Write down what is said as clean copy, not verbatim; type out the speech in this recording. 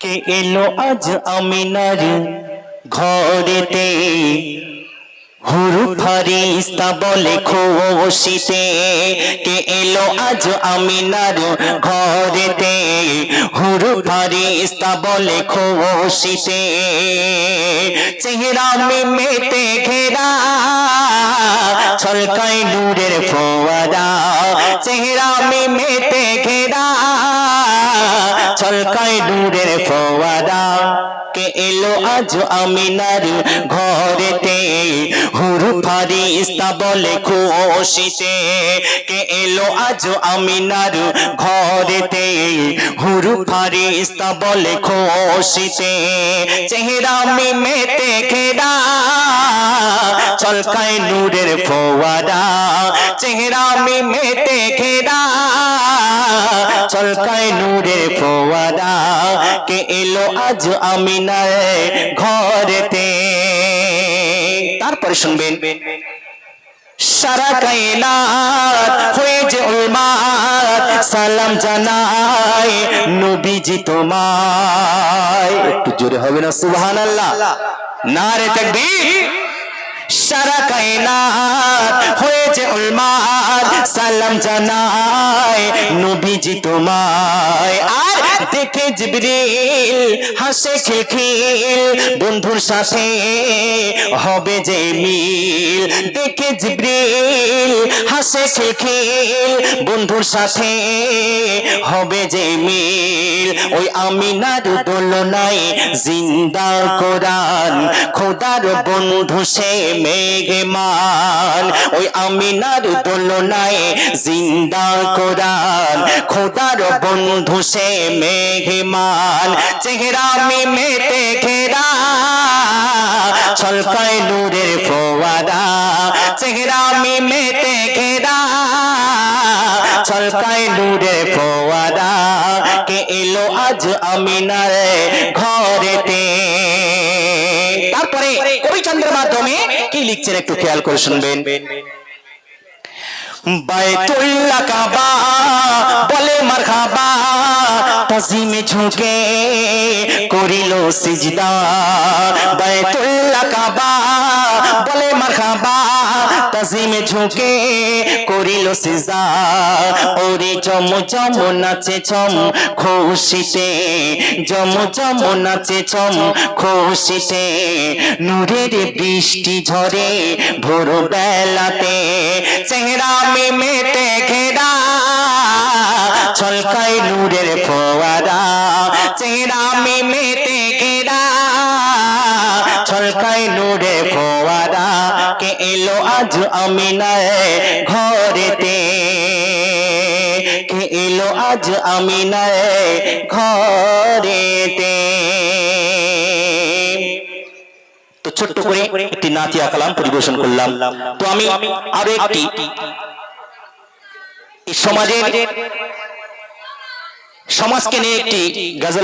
কে এলো আজ আমিনার ঘরেতে, হুরু ফারিস্তা বলে খুশিতে। কে এলো আজ আমিনার ঘরেতে, হুরু ফারিস্তা বলে খুশিতে। চেহারা মেতে ঘেরা ছলকায় নূরের ফোয়ারা, চেহারা মেতে ঘেরা ছলকায় নূরের ফোয়ারা। কে এলো আজ আমিনার ঘরেতে, হুরু ফারিস্তা বলে খুশিতে। কে এলো আজ আমিনার ঘরেতে, হুরু ফারিস্তা বলে খুশিতে। চেহারা মেতে ঘেরা ছলকায় নূরের ফোয়ারা, চেহারা মেতে ঘেরা ছলকায় নূরের ফোয়ারা। কে এলো আজ আমিনার ঘরেতে। তারপরে শুনবেন, সারা কায়নাত হয়ে যে উম্মাত সালাম জানায় নবীজি তোমায়। একটু জোরে হবে না সুবহানাল্লাহ? নারে তাকবীর। সারা কায়নাত হয়েছে উম্মাত সালাম জানায় নবীজি তোমায়। আর দেখে জিবরিল হাসে খিলখিল বন্ধুর সাথে হবে যে মিল। দেখে জিবরিল হাসে খিলখিল বন্ধুর সাথে হবে যে মিল। ওই আমিনার দোলনায় জিন্দা কোরআন, খোদার বন্ধু সে মেঘমান। ওই আমিনার দোলনায় জিন্দা কোরআন, খোদার বন্ধু সে মেঘমান। চেহারা মেতে ঘেরা ছলকায় নূরের ফোয়ারা, চেহারা মেতে ঘেরা ছলকায় নূরের ফোয়ারা। কে এলো আজ আমিনার ঘরেতে। তারপরে কবিচন্দ্রের মাধ্যমে কি লিখছেন একটু খেয়াল করে শুনবেন। বাইতুল্লাহ কাবা বলে মারহাবা, তাজিমে ঝুঁকে করিল সিজদা। বাইতুল্লাহ কাবা বলে মারহাবা, তাজিমে ঝুঁকে করিল সিজদা। ওরে জম জম নাচে ছম খুশিতে, জম জম নাচে ছম খুশিতে। নূরের বৃষ্টি ঝরে ভোর বেলাতে, চেহারা মেতে ঘেরা ছলকায় নূরের ফোয়ারা, চেহারা মেতে ঘেরা ছলকায় নূরের ফোয়ারা। কে এলো আজ আমিনার ঘরেতে, কে এলো আজ আমিনার ঘরেতে। তো ছোট্ট করে একটি নাতিয়া কালাম পরিবেশন করলাম। তো আমি আরো একটি সমাজের সমাজকে নিয়ে একটি গজল